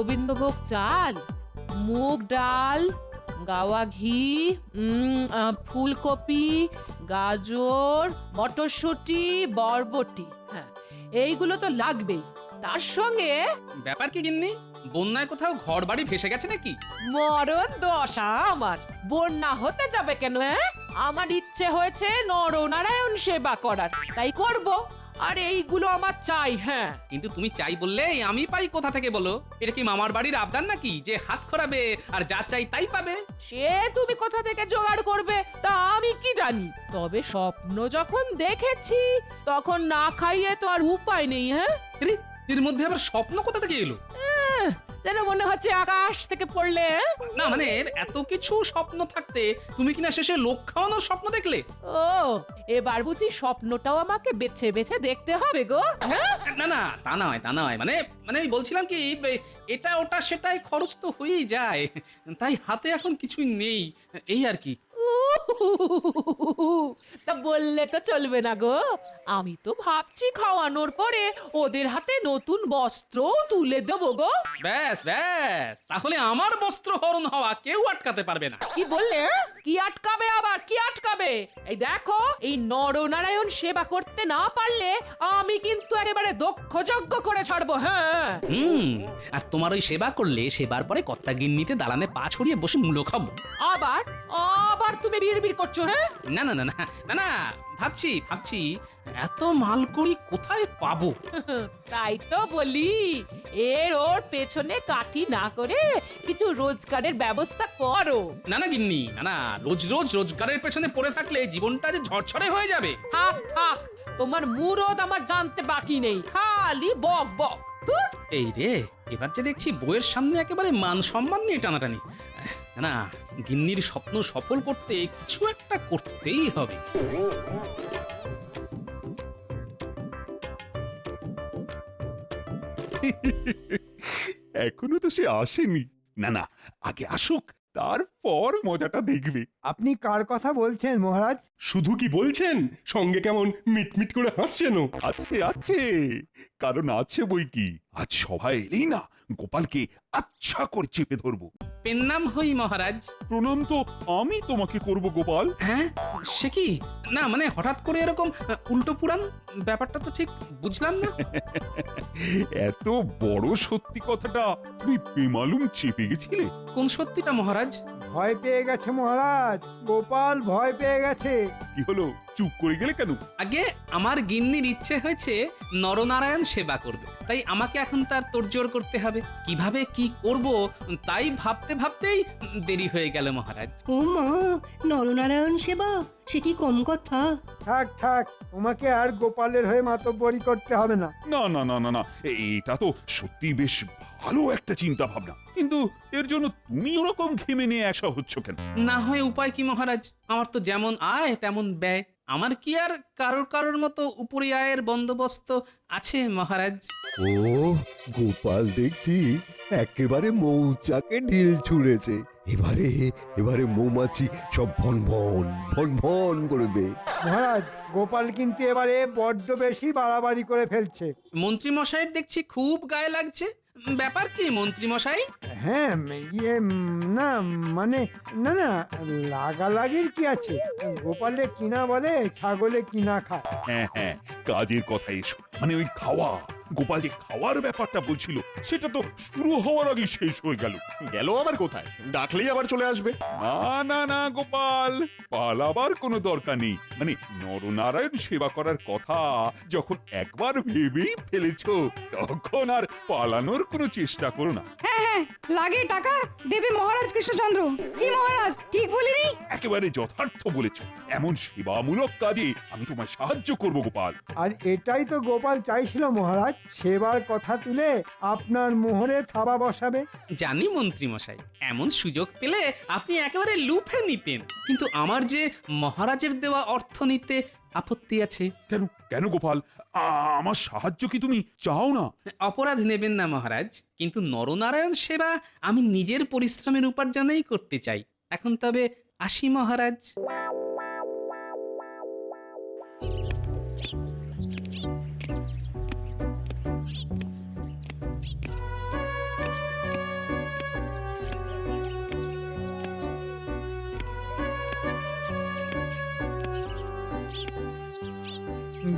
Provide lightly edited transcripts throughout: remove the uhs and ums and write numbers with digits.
গোবিন্দভোগ চাল, মুগ ডাল, গাওয়া ঘি, ফুলকপি, গাজর, মটরশুঁটি, বরবটি, হ্যাঁ এইগুলো তো লাগবেই। তার সঙ্গে ব্যাপার কি গিন্নি, বন্যায় কোথাও ঘর বাড়ি ভেসে গেছে নাকি? মরণ দশা আমার, বন্যা হতে যাবে কেন? আমার ইচ্ছে হয়েছে নরনারায়ণ সেবা করার, তাই করব। আর এইগুলো আমার চাই। হ্যাঁ, কিন্তু তুমি চাই বললে আমি পাই কোথা থেকে বলো? এটা কি মামার বাড়ির আবদার নাকি যে হাত খোরাবে আর যা চাই তাই পাবে? সে তুমি কোথা থেকে জোগাড় করবে তা আমি কি জানি, তবে স্বপ্ন যখন দেখেছি তখন না খাইয়ে তো আর উপায় নেই। হ্যাঁ, আরে, এর মধ্যে আবার স্বপ্ন কোথা থেকে এলো? যেন মনে হচ্ছে আকাশ থেকে পড়লে। না মানে এত কিছু স্বপ্ন থাকতে তুমি কিনা শেষে লোক খাওয়ানোর স্বপ্ন দেখলে? ও, এবার বুঝি স্বপ্নটাও আমাকে বেছে বেছে দেখতে হবে গো? হ্যাঁ, না না, তা নয় মানে মানে আমি বলছিলাম কি, এটা ওটা সেটাই খরচ তো হয়েই যায়, তাই হাতে এখন কিছুই নেই, এই আর কি। তা বললে তো চলবে না গো, আমি তো ভাবছি খাওয়ানোর পরে ওদের হাতে নতুন বস্ত্র তুলে দেবো গো। ব্যাস ব্যাস, তাহলে আমার বস্ত্র হরণ হওয়া কেউ আটকাতে পারবে না। কি বললে? কি আটকাবে আবার? কি আটকাবে? এই দেখো, এই নরনারায়ণ সেবা করতে না পারলে আমি কিন্তু একেবারে দক্ষ যজ্ঞ করে ছাড়বো। হ্যাঁ, আর তোমার ওই সেবা করলে সেবার পরে কর্তা গিন্নিতে দালানে পা ছড়িয়ে বসে মূলো খাবো। আবার আবার তুমি বিড়বিড় করছো? হ্যাঁ, না না না না না না, ভাবছি এত মালকড়ি কোথায় পাবো? তাই তো বলি, ওর পেছনে কাঠি না করে কিছু রোজগারের ব্যবস্থা করো। না না গিন্নি, না না, রোজ রোজ রোজগারের পেছনে পড়ে থাকলে জীবনটা যে ঝরঝরে হয়ে যাবে। থাক থাক, তোমার মুরদ আমার জানতে বাকি নেই, খালি বক বক। ধুর। এই রে, এবার যে দেখছি বইয়ের সামনে একেবারে মান সম্মান নিয়ে টানাটানি। না না, গিন্নির স্বপ্ন সফল করতে কিছু একটা করতেই হবে। এখনো তো সে আসেনি। না না, আগে আসুক, তারপর মজাটা দেখবে। আপনি কার কথা বলছেন মহারাজ? শুধু কি বলছেন, সঙ্গে কেমন মিটমিট করে হাসছেনও। আছে আছে, কারণ আছে বই কি। আজ সবাই এলেই না গোপালকে আচ্ছা করে চেপে ধরবো। পেন নাম হই মহারাজ। প্রণাম তো আমি তোমাকে করব গোপাল। হ্যাঁ, সে কি? না মানে হঠাৎ করে এরকম উল্টো পুরাণ, ব্যাপারটা তো ঠিক বুঝলাম না। এত বড় সত্যি কথাটা তুমি বেমালুম চেপে গেছিলে। কোন সত্যিটা মহারাজ? ভয় পেয়ে গেছে মহারাজ, গোপাল ভয় পেয়ে গেছে। কি হলো, চুপ করে গেলে কেন? আগে আমার গিন্নির ইচ্ছে হয়েছে নরনারায়ণ সেবা করবে, তাই আমাকে এখন তার তোড়জোড় করতে হবে। কিভাবে কি করব তাই ভাবতে ভাবতেই দেরি হয়ে গেল মহারাজ। ও মা, নরনারায়ণ সেবা সে কি কম কথা? থাক থাক, তোমাকে আর গোপালের হয়ে মাতব্বরি করতে হবে না। না না না না না, এটা তো সত্যি বেশ ভালো একটা চিন্তা ভাবনা, কিন্তু এর জন্য তুমি ওরকম ঘেমে নিয়ে আসা হচ্ছ কেন? না হয় উপায় কি মহারাজ? আমার তো যেমন আয় তেমন ব্যয়, আমার কি আর কারোর মতো উপরি আয়ের বন্দোবস্ত আছে মহারাজ? ও, গোপাল দেখছি একেবারে মৌচাকে ঢিল ছুঁড়েছে। এবারে এবারে মৌমাছি সব ভন ভন ভন ভন করবে। মহারাজ, গোপাল কিন্তু এবারে বড্ড বেশি বাড়াবাড়ি করে ফেলছে। মন্ত্রী মশাইয়ের দেখছি খুব গায়ে লাগছে, ব্যাপার কি মন্ত্রী মশাই? হ্যাঁ, না মানে, না না, লাগালাগির কি আছে? গোপালে কিনা বলে, ছাগলে কিনা খায়। হ্যাঁ হ্যাঁ, কাজের কথা এসো, মানে ওই খাওয়া। গোপাল যে খাওয়ার ব্যাপারটা বলছিল সেটা তো শুরু হওয়ার আগে শেষ হয়ে গেল। গেল আবার কোথায়? ডাকলেই আবার চলে আসবে। না না না গোপাল, পালাবার কোনো দরকার নেই। মানে নরনারায়ণ সেবা করার কথা যখন একবার ভেবেই ফেলেছো, তখন আর পালানোর কোনো চেষ্টা করো না। লাগে টাকা দেবে মহারাজ কৃষ্ণচন্দ্র। কি মহারাজ, ঠিক বলিনি? একেবারে যথার্থ বলেছো। এমন সেবামূলক কাজে আমি তোমায় সাহায্য করব গোপাল। আর এটাই তো গোপাল চাইছিল মহারাজ, সেবার কথা তুলে আপনার মোহরে থাবা বসাবে। জানি মন্ত্রী মশাই, এমন সুযোগ পেলে আপনি একেবারে লুফে নিতেন, কিন্তু আমার যে মহারাজের দেওয়া অর্থ নিতে আপত্তি আছে। কেন কেন গোপাল, আমার সাহায্য কি তুমি চাও না? অপরাধ নেবেন না মহারাজ, কিন্তু নরনারায়ণ সেবা আমি নিজের পরিশ্রমের উপার্জনেই করতে চাই। এখন তবে আসি মহারাজ।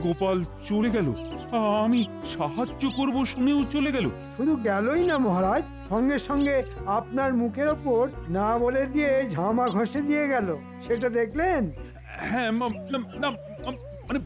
গোপাল চলে গেল, আমি সাহায্য করব শুনেও চলে গেল। শুধু গেলই না মহারাজ, সঙ্গে সঙ্গে আপনার মুখের ওপর না বলে দিয়ে ঝামা ঘষে দিয়ে গেল, সেটা দেখলেন? হ্যাঁ, মানে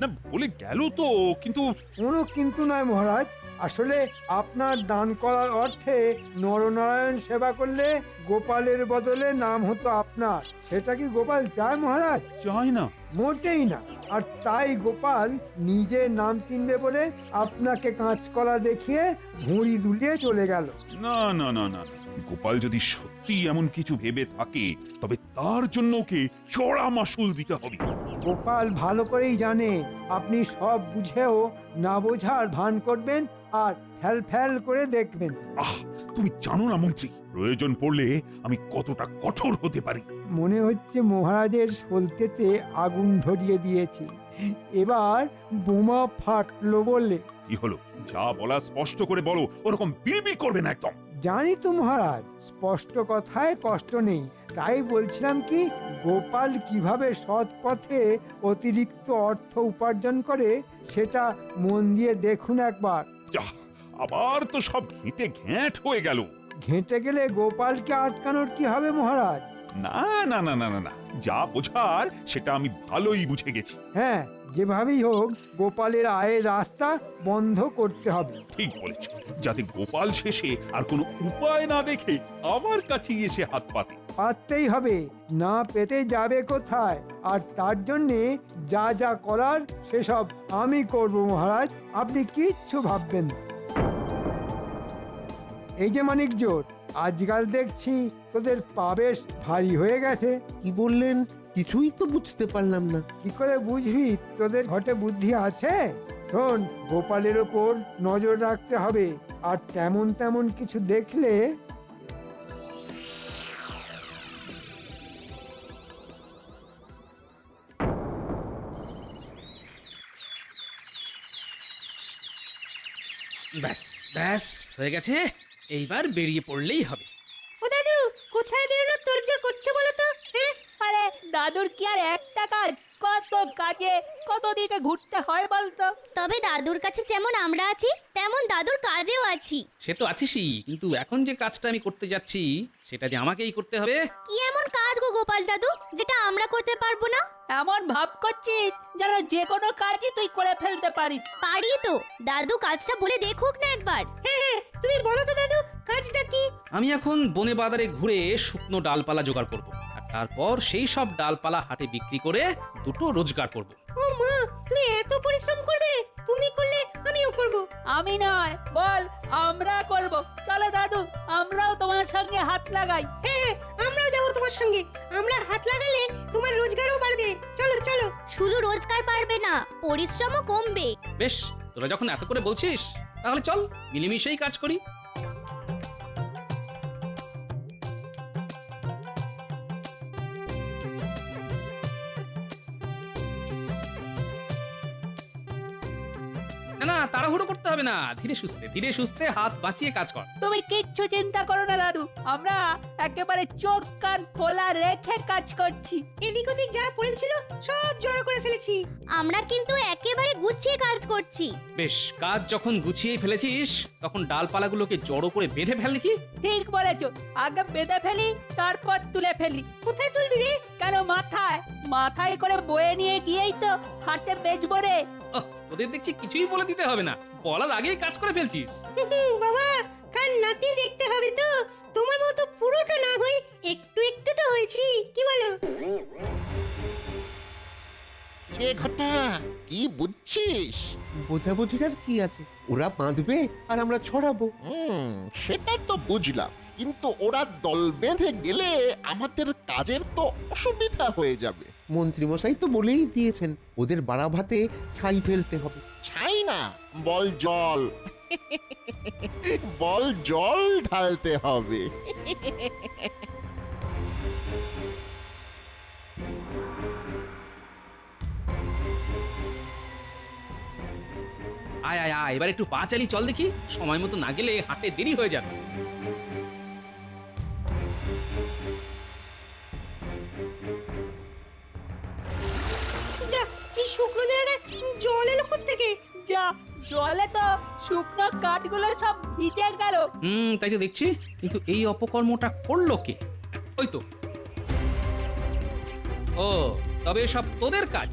না বলে গেল তো, কিন্তু কোনো কিন্তু নয় মহারাজ, আসলে আপনার দান করার অর্থে নরনারায়ণ সেবা করলে গোপালের বদলে নাম হতো আপনার। সেটা কি গোপাল চায় মহারাজ? চাই না। মোটেই না। আর তাই গোপাল নিজে নাম কিনবে বলে আপনাকে কাঁচকলা দেখিয়ে ঘুড়ি দুলিয়ে চলে গেল। না না না না, গোপাল যদি সত্যি এমন কিছু ভেবে থাকে তবে তার জন্য ওকে চড়া মাসুল দিতে হবে। গোপাল ভালো করেই জানে আপনি সব বুঝেও না বোঝার ভান করবেন আর ফ্যাল ফ্যাল করে দেখবেন। আহ, তুমি জানো না মন্ত্রী, প্রয়োজন পড়লে আমি কতটা কঠোর হতে পারি। মনে হচ্ছে মহারাজের সলতেতে আগুন ধরিয়ে দিয়েছি, এবার বোমা ফাটলো বলে। কি হলো, যা বলা স্পষ্ট করে বলো, ওরকম বিড়বিড় করবে না একদম। জানি তো মহারাজ, স্পষ্ট কথায় কষ্ট নেই, তাই বলছিলাম কি, গোপাল কিভাবে সৎ পথে অতিরিক্ত অর্থ উপার্জন করে সেটা মন দিয়ে দেখুন একবার। যা, আবার তো সব ঘেঁটে ঘ্যাঁট হয়ে গেল। ঘেঁটে গেলে গোপালকে আটকানোর কি হবে মহারাজ? না না না না না না, যা বোঝার সেটা আমি ভালোই বুঝে গেছি। হ্যাঁ, যেভাবেই হোক গোপালের আয়ের রাস্তা বন্ধ করতে হবে। ঠিক বলেছ, যাতে গোপাল শেষে আর কোনো উপায় না দেখে আমার কাছেই এসে হাত পাতে। পারতেই হবে, না পেতে যাবে কোথায়? আর তার জন্যে যা যা করার সেসব আমি করব মহারাজ, আপনি কিচ্ছু ভাববেন না। এই যে মানিক জোট, আজকাল দেখছি তোদের পা বেশ ভারী হয়ে গেছে। কি বললেন কিছুই তো বুঝতে পারলাম না। কি করে বুঝবি তোদের ঘটে বুদ্ধি আছে? শোন, গোপালের ওপর নজর রাখতে হবে, আর তেমন তেমন কিছু দেখলে ব্যাস ব্যাস হয়ে গেছে, এইবার বেরিয়ে পড়লেই হবে। ও দাদু, কোথায় বেরোনোর তোরজোর করছে বলো তো? হ্যাঁ, আরে দাদুর কি আর একটা কাজ, কত কাজে কত দিকে ঘুরতে হয় বলতো। তবে দাদুর কাছে যেমন আমরা আছি তেমন দাদুর কাজেও আছি। সে তো আছিসই, কিন্তু এখন যে কাজটা আমি করতে যাচ্ছি সেটা যে আমাকেই করতে হবে। কি এমন কাজ গো গোপাল দাদু যেটা আমরা করতে পারবো না? এমন ভাব করছিস যেন যে কোনো কাজই তুই করে ফেলতে পারিস। পারি তো, দাদু কাজটা বলে দেখুক না একবার। হ্যাঁ, তুমি বলো তো দাদু, কাজটা কি? আমি এখন বনে বাজারে ঘুরে শুকনো ডালপালা জোগাড় করব, আর তারপর সেই সব ডালপালা হাটে বিক্রি করে দুটো রোজগার করব। ও মা, তুমি এত পরিশ্রম করবে? তুমি করলে আমিও করব। আমি নয়, বল আমরা করব। চলো দাদু, আমরাও তোমার সঙ্গে হাত লাগাই। হ্যাঁ, আমরাও যাবো তোমার সঙ্গে। আমরা হাত লাগালে তোমার রোজগারও বাড়বে। চলো চলো। শুধু রোজগার পারবে না, পরিশ্রমও কমবে। বেশ, তোরা যখন এত করে বলছিস তাহলে চল মিলেমিশেই কাজ করি। না না, তাড়াহুড়ো করতে হবে না, ধীরে সুস্থে হাত বাঁচিয়ে কাজ কর। তুমি কিচ্ছু চিন্তা করো না দাদু, আমরা একেবারে চোখ কান খোলা রেখে কাজ করছি। এদিক ওদিক যা পড়েছিল সব জড়ো করে ফেলেছি। আমরা কিন্তু একেবারে গুছিয়ে কাজ করছি। বেশ, কাজ যখন গুছিয়ে ফেলেছিস তখন ডালপালাগুলোকে জড়ো করে বেঁধে ফেল দেখি। ঠিক বলেছো, আগে বেঁধে ফেলি তারপর তুলে ফেলি। কোথায় তুলবি রে? কেন মাথায় মাথায় করে বয়ে নিয়ে গিয়েই তো হাটে বেচবো রে। ওহ, তোদের দেখছি কিছুই বলে দিতে হবে না, বলার আগেই কাজ করে ফেলছিস। বাবা, কান নাতি দেখতে হবে তো, তোমার মতো পুরোটা না হই একটু একটু তো হয়েছি, কি বলো? কিরে ঘটা, কি বুঝছিস? বোঝাবুঝির আর কি আছে, ওরা বাঁধবে আর আমরা ছড়াবো। সেটা তো বুঝলাম, কিন্তু ওরা দল বেঁধে গেলে আমাদের কাজের তো অসুবিধা হয়ে যাবে। মন্ত্রীমশাই তো বলেই দিয়েছেন ওদের বাড়া ভাতে ছাই ফেলতে হবে। ছাই না, বল জল বল জল ঢালতে হবে। আয় আয় আয়, এবার একটু পা চালি চল দেখি, সময় মতো না গেলে হাটে দেরি হয়ে যাবে। যা, এই শুকনো জায়গায় জল জলে তো শুকনো কাঠগুলো সব ভিজে গেল। তাই তো দেখছি, কিন্তু এই অপকর্মটা করলো কে? ওই তো। ও, তবে সব তোদের কাজ?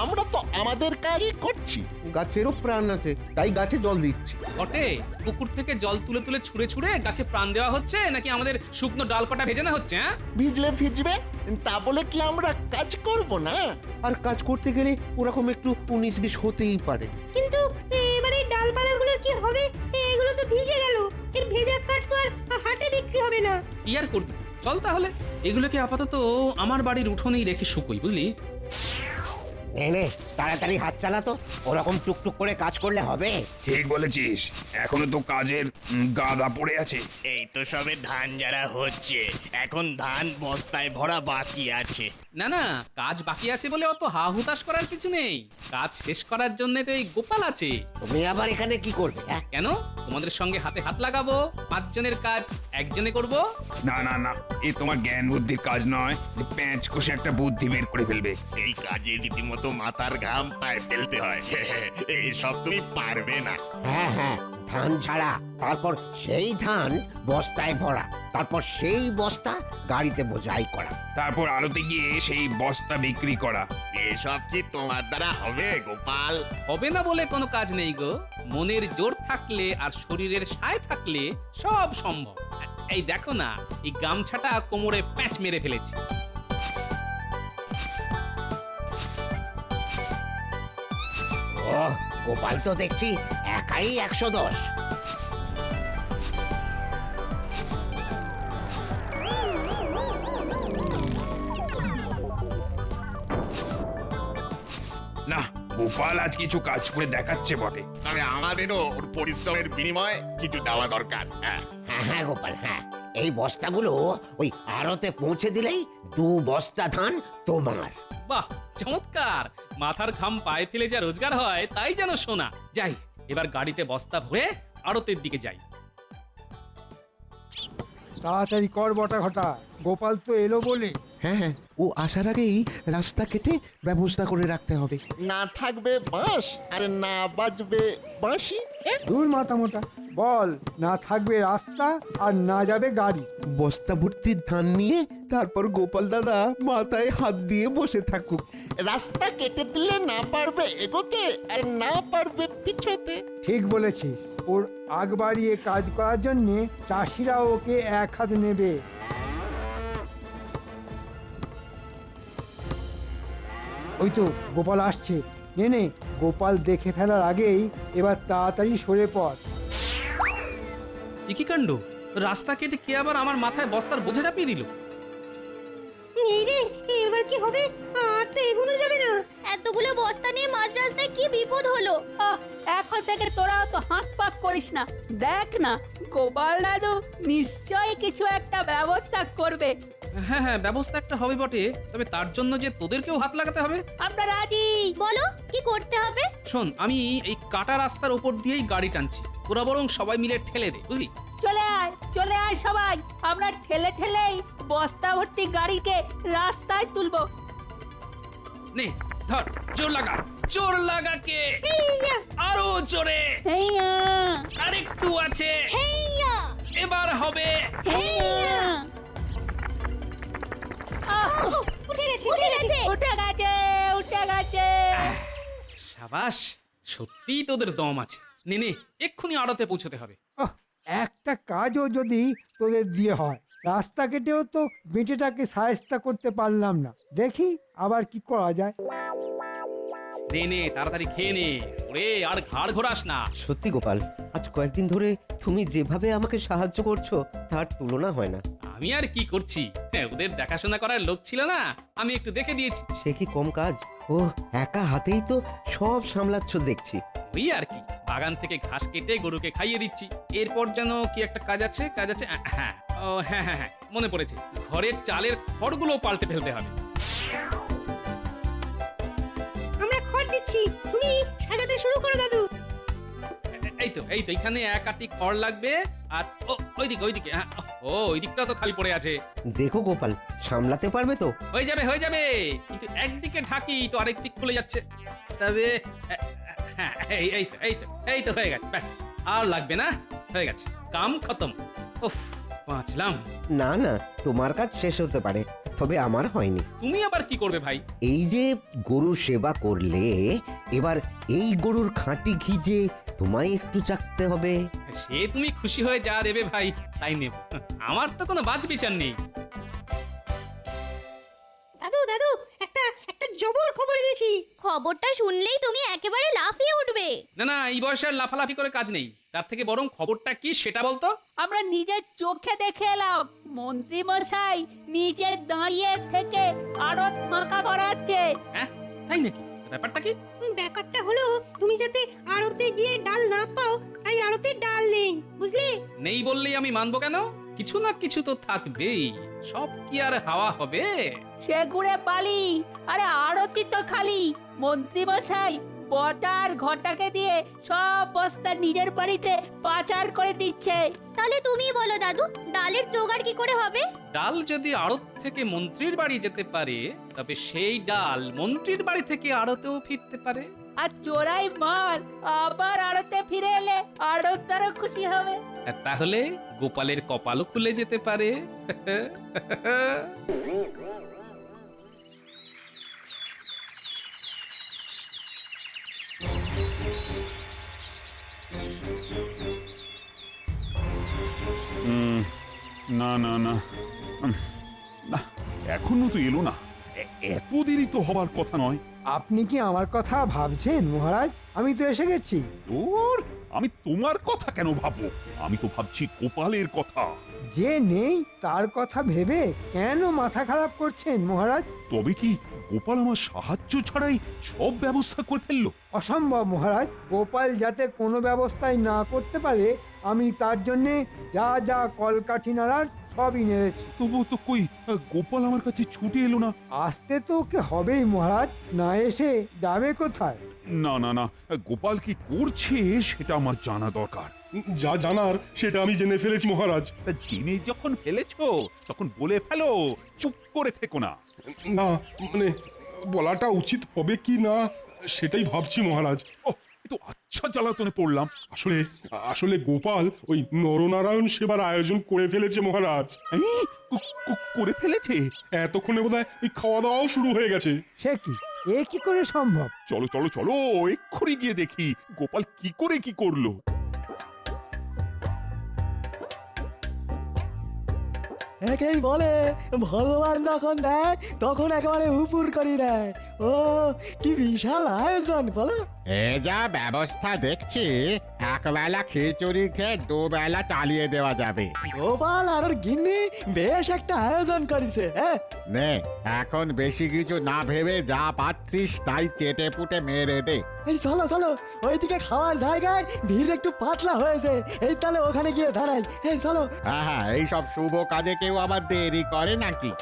আমরা তো আমাদের কাজই করছি। গাছেরও প্রাণ আছে, তাই গাছে জল দিচ্ছি। বটে, পুকুর থেকে জল তুলে তুলে ছুঁড়ে ছুঁড়ে গাছে প্রাণ দেওয়া হচ্ছে নাকি আমাদের শুকনো ডাল কটা ভেজে না হচ্ছে? হ্যাঁ, ভিজলে ভিজবে, তা বলে কি আমরা কাজ করব না? আর কাজ করতে গেলে ওরকম একটু 19-20 হতেই পারে। কিন্তু এবারে ডালপালাগুলোর কি হবে? এগুলো তো ভিজে গেল। এই ভেজা কাঠ তো আর হাটে বিক্রি হবে না। কি আর করবি, চল তাহলে এগুলোকে আপাতত আমার বাড়ির উঠোনেই রেখে শুকোই, বুঝলি? নে তাড়াতাড়ি হাত চালাতো, ওরকম টুকটুক করে কাজ করলে হবে? ঠিক বলেছিস, এখনো তো কাজের গাদা পড়ে আছে। এই তো সবে ধান যারা হচ্ছে, এখন ধান বস্তায় ভরা বাকি আছে। না না, কাজ বাকি আছে বলে অত হা হুতাশ করার কিছু নেই। কাজ শেষ করার জন্য তো এই গোপাল আছে। তুমি আবার এখানে কি করবে? কেন, তোমাদের সঙ্গে হাতে হাত লাগাবো, 5 জনের কাজ একজনে করব। না না না, এ তোমার জ্ঞান বুদ্ধির কাজ নয় যে প্যাঁচ কষে একটা বুদ্ধি বের করে ফেলবে। এই কাজে রীতিমতো মাথার ঘাম পায়ে ফেলতে হয়। এইসব তুমি পারবে না। হ্যাঁ, ধান ছাড়া, তারপর সেই ধান বস্তায় ভরা, তারপর সেই বস্তা গাড়িতে বোঝাই করা, তারপর আলোতে গিয়ে সেই বস্তা বিক্রি করা। এসব কি তোমার দ্বারা হবে গোপাল? হবে না বলে কোনো কাজ নেই গো। মনের জোর থাকলে আর শরীরের সায় থাকলে সব সম্ভব। এই দেখো না, এই গামছাটা কোমরে প্যাঁচ মেরে ফেলেছি। ও গোপাল তো দেখছি একাই 110। না, গোপাল আজ কিছু কাজ করে দেখাচ্ছে বটে। তবে আমাদেরও ওর পরিশ্রমের বিনিময়ে কিছু দেওয়া দরকার। হ্যাঁ গোপাল, হ্যাঁ, এই বস্তাগুলো ওই আড়তে পৌঁছে দিলেই 2 বস্তা ধান তোমার। বাহ, চমৎকার! মাথার ঘাম পায়ে ফেলে যা রোজগার হয় তাই যেন সোনা। যাই, এবার গাড়িতে বস্তা ভরে আড়তের দিকে যাই। তাড়াতাড়ি কর বটা ঘটা, গোপাল তো এলো বলে। হ্যাঁ, ও আসার আগেই রাস্তা কেটে ব্যবস্থা করে রাখতে হবে। না থাকবে বাঁশ আর না বাজবে বাঁশি। দূর মাথা মোটা, বল না থাকবে রাস্তা আর না যাবে গাড়ি। বস্তা ভর্তির ধান নিয়ে তারপর গোপাল দাদা মাথায় হাত দিয়ে বসে থাকুক। রাস্তা কেটে দিলে না পারবে এগোতে আর না পারবে পিছোতে। ঠিক বলেছিস, ওর আগ বাড়িয়ে কাজ করার জন্য চাষিরা ওকে এক হাত নেবে। ওই তো গোপাল আসছে। নে গোপাল দেখে ফেলার আগেই এবার তাড়াতাড়ি সরে পড়। কি কাণ্ড, রাস্তা কেটে কে আবার আমার মাথায় বস্তার বোঝা চাপিয়ে দিল? এই রে, এবার কি হবে? আর তো এগোনো যাবে না। এতগুলো বস্তা নিয়ে মাঝ রাস্তায় কি বিপদ হলো? এখন থেকে তোরা তো হাত পাক করিস না। দেখ না, গোপাল দাদু নিশ্চয়ই কিছু একটা ব্যবস্থা করবে। হ্যাঁ, ব্যবস্থা একটা হবে বটে, তবে তার জন্য যে তোদেরকেও হাত লাগাতে হবে। আমরা রাজি। বলো কি করতে হবে? শোন, আমি এই কাটা রাস্তার উপর দিয়েই গাড়ি টানছি, তোরা বরং সবাই মিলে ঠেলে দে, বুঝলি? চলে আয় সবাই, আমরা ঠেলে ঠেলেই বস্তা ভর্তি গাড়িকে রাস্তায় তুলবো। নে ধর, জোর লাগা কে, আরো জোরে, আরেকটু আছে, এবার হবে। উঠে গেছে। সাবাস, সত্যিই তোদের দম আছে। নে এক্ষুনি আড়তে পৌঁছতে হবে। একটা কাজও যদি তোদের দিয়ে হয়, রাস্তা কেটেও তো বেটেটাকে সায়স্তা করতে পারলাম না। দেখি আবার কি করা যায়। নে তাড়াতাড়ি খেয়ে নে, ওরে আর ঘাড় ঘোরাস না। সত্যি গোপাল, আজ কয়েকদিন ধরে তুমি যেভাবে আমাকে সাহায্য করছো তার তুলনা হয় না। আমি আর কি করছি, ওদের দেখাশোনা করার লোক ছিল না, আমি একটু দেখে দিয়েছি। সে কি কম কাজ? ও একা হাতেই তো সব সামলাচ্ছ দেখছি। ওই আর কি, বাগান থেকে ঘাস কেটে গরুকে খাইয়ে দিচ্ছি। এরপর যেন কি একটা কাজ আছে। হ্যাঁ, মনে পড়েছে, ঘরের চালের খড়গুলো পাল্টে ফেলতে হবে। আমরা খড় দিচ্ছি, তুমি সাজাতে শুরু করো দাদু। এই তো এখানে 1 আটি খড় লাগবে। আর ওইদিকে ওই দিকটাও তো খালি পড়ে আছে। দেখো গোপাল, সামলাতে পারবে তো? হয়ে যাবে, কিন্তু একদিকে ঢাকি তো আরেক দিক খুলে যাচ্ছে। তবে হ্যাঁ এই তো হয়ে গেছে, ব্যাস আর লাগবে না, হয়ে গেছে, কাম খতম। উফ, বাঁচলাম। না না, তোমার কাজ শেষ হতে পারে, তবে আমার হয়নি। তুমি আবার কি করবে ভাই? এই যে গরু সেবা করলে, এবার এই গরুর খাঁটি ঘি যে তোমায় একটু চাকতে হবে। সে তুমি খুশি হয়ে যা দেবে ভাই তাই নেব, আমার তো কোনো বাজ বিচার নেই। দাদু দাদু একটা একটা জবর খবর দিয়েছি। খবরটা শুনলেই তুমি একেবারে লাফিয়ে উঠবে। না না, এই বয়সে আর লাফালাফি করে কাজ নেই, তার থেকে বরং খবরটা কি সেটা বলতো। আমরা নিজের চোখে দেখে এলাম মন্ত্রী মশাই নিজের দাঁড়িয়ে থেকে আড়ত ফাঁকা করাচ্ছে। হ্যাঁ তাই নাকি? ব্যাপারটা কি? ব্যাপারটা হলো তুমি যাতে আড়তে গিয়ে ডাল না পাও, তাই আড়তে ডাল নেই, বুঝলে? নেই বললেই আমি মানবো কেন? কিছু না কিছু তো থাকবেই, সব কি আর হাওয়া হবে? সে ঘুরে পালি, আরে আড়তি তো খালি। মন্ত্রী মশাই বটার ঘটাকে দিয়ে সব বস্তা নিজের বাড়িতে পাচার করে দিচ্ছে। তাহলে তুমি বলো দাদু, ডালের জোগাড় কি করে হবে? ডাল যদি আড়ত থেকে মন্ত্রীর বাড়ি যেতে পারে, তবে সেই ডাল মন্ত্রীর বাড়ি থেকে আড়তেও ফিরতে পারে। আর চোরাই মাল আবার আড়তে ফিরে এলে আড়তদারও খুশি হবে। আর তাহলে গোপালের কপালও খুলে যেতে পারে। না না না না, এখনো তো এলো না, এত দেরি তো হবার কথা নয়। আপনি কি আমার কথা ভাবছেন মহারাজ? আমি তো এসে গেছি। তোর আমি তোমার কথা কেন ভাববো? আমি তো ভাবছি গোপালের কথা। যে নেই তার কথা ভেবে কেন মাথা খারাপ করছেন মহারাজ? তবে কি গোপাল আমার সাহায্য ছাড়াই সব ব্যবস্থা করে ফেললো? অসম্ভব মহারাজ, গোপাল যাতে কোনো ব্যবস্থাই না করতে পারে আমি তার জন্যে যা যা কলকাঠি নাড়ার সবই নেড়েছি। তবুও তো কই গোপাল আমার কাছে ছুটে এলো না। আসতে তো ওকে হবেই মহারাজ, না এসে যাবে কোথায়? না না না, গোপাল কি করছে সেটা আমার জানা দরকার। যা জানার সেটা আমি জেনে ফেলেছি মহারাজ। তা জেনে যখন ফেলেছো তখন বলে ফেলো, চুপ করে থেকো না। না মানে বলাটা উচিত হবে কি না সেটাই ভাবছি মহারাজ। তো আচ্ছা জ্বালাতনে পড়লাম। আসলে আসলে গোপাল ওই নরনারায়ণ সেবার আয়োজন করে ফেলেছে মহারাজ। করে ফেলেছে? এতক্ষণে বোধহয় ওই খাওয়া দাওয়াও শুরু হয়ে গেছে। সে কি, এ কি করে সম্ভব? চলো চলো চলো, এক্ষুনি গিয়ে দেখি গোপাল কি করে কি করলো। একেই বলে ভগবান যখন দেয় তখন একেবারে উপুর করি দেয়। ও কি বিশাল আয়োজন বলো। এ যা ব্যবস্থা দেখছি, একবেলা খিচুড়ি খেয়ে দুবেলা চালিয়ে দেওয়া যাবে। গোপাল আর ওর গিন্নি বেশ একটা আয়োজন করেছে। হ্যাঁ নে, এখন বেশি কিছু না ভেবে যা পাচ্ছিস তাই চেটে পুটে মেরে দে। এই চলো চলো, ওইদিকে খাওয়ার জায়গায় ভিড় একটু পাতলা হয়েছে, এই তাহলে ওখানে গিয়ে দাঁড়াই। এই চলো। হ্যাঁ হ্যাঁ, এইসব শুভ কাজে কেউ আবার দেরি করে নাকি?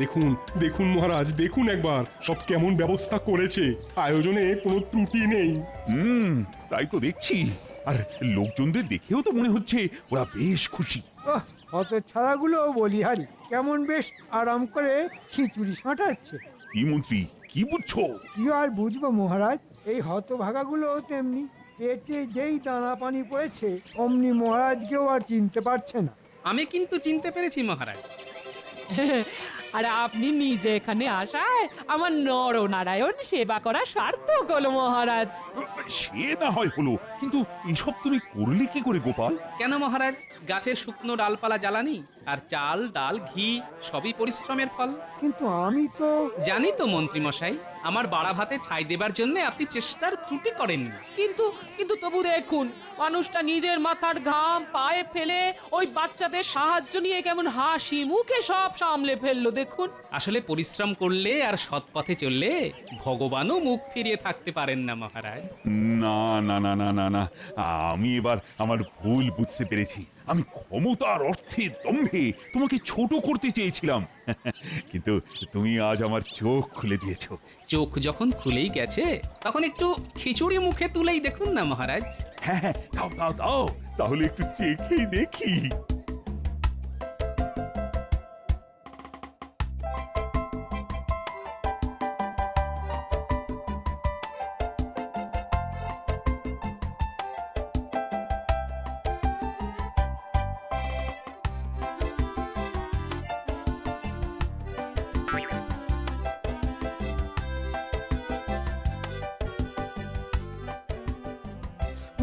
দেখুন দেখুন মহারাজ, দেখুন একবার সব কেমন ব্যবস্থা করেছে, আয়োজনে কোনো ত্রুটি নেই। তাই তো দেখছি, আর লোকজনদের দেখেও তো মনে হচ্ছে ওরা বেশ খুশি। হতচ্ছাড়াগুলো বলিহারি কেমন বেশ আরাম করে খিচুড়ি সাঁটাচ্ছে। কি মন্ত্রী, কি বুঝছো? কি আর বুঝবো মহারাজ, এই হতভাগাগুলো তেমনি, পেটে যেই দানা পানি পড়েছে অমনি মহারাজকেও আর চিনতে পারছে না। আমি কিন্তু চিনতে পেরেছি মহারাজ। আর আপনি নিজে এখানে আসায় আমার নরনারায়ণ সেবা করা সার্থক হলো মহারাজ। সে না হয় হলো, কিন্তু এসব তুমি করলে কি করে গোপাল? কেন মহারাজ, গাছের শুকনো ডালপালা জ্বালানি আর চাল ডাল ঘি সবই পরিশ্রমের ফল। কিন্তু আমি তো জানি তো মন্ত্রী মশাই, আমার বাড়া ভাতে ছাই দেবার জন্য আপনি চেষ্টার ত্রুটি করেননি। কিন্তু কিন্তু তবু দেখুন, মানুষটা নিজের মাথার ঘাম পায়ে ফেলে ওই বাচ্চাদের সাহায্য নিয়ে কেমন হাসি মুখে সব সামলে ফেললো দেখুন। আসলে পরিশ্রম করলে আর সৎ পথে চললে ভগবানও মুখ ফিরিয়ে থাকতে পারেন না মহারাজ। না না না না না না, আমি এবার আমার ভুল বুঝতে পেরেছি। আমি ক্ষমতার অর্থে দম্ভে তোমাকে ছোট করতে চেয়েছিলাম কিন্তু তুমি আজ আমার চোখ খুলে দিয়েছো। চোখ যখন খুলেই গেছে তখন একটু খিচুড়ি মুখে তুলেই দেখুন না মহারাজ। হ্যাঁ হ্যাঁ, দাও দাও দাও, তাহলে একটু চেখেই দেখি।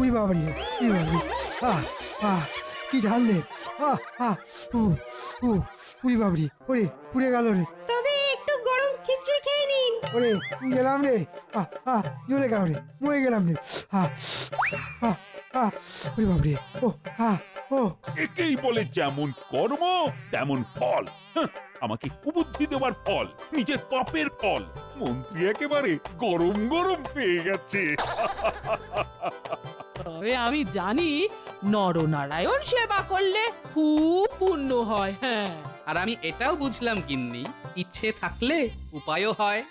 উই বাবারি, উই বাবারি, আহ আহ কি ঝাললে, আহ আহ উ উ উই বাবারি, ওরে পুড়ে গেল রে, তবে একটু গরম খিচুড়ি খেয়ে নিন। ওরে গেলাম রে, আহ আহ জ্বলে গেল রে, মরে গেলাম রে, আহ আহ আহ উই বাবারি, ও আহ ও একেই বলে যেমন কর্ম তেমন ফল। হাহ, আমাকে কুবুদ্ধি দেওয়ার ফল, নিজের পাপের ফল। মন্ত্রী একেবারে গরম গরম পেয়ে গেছে। তবে আমি জানি নরনারায়ণ সেবা করলে খুব পুণ্য হয়। হ্যাঁ, আর আমি এটাও বুঝলাম গিন্নি, ইচ্ছে থাকলে উপায়ও হয়।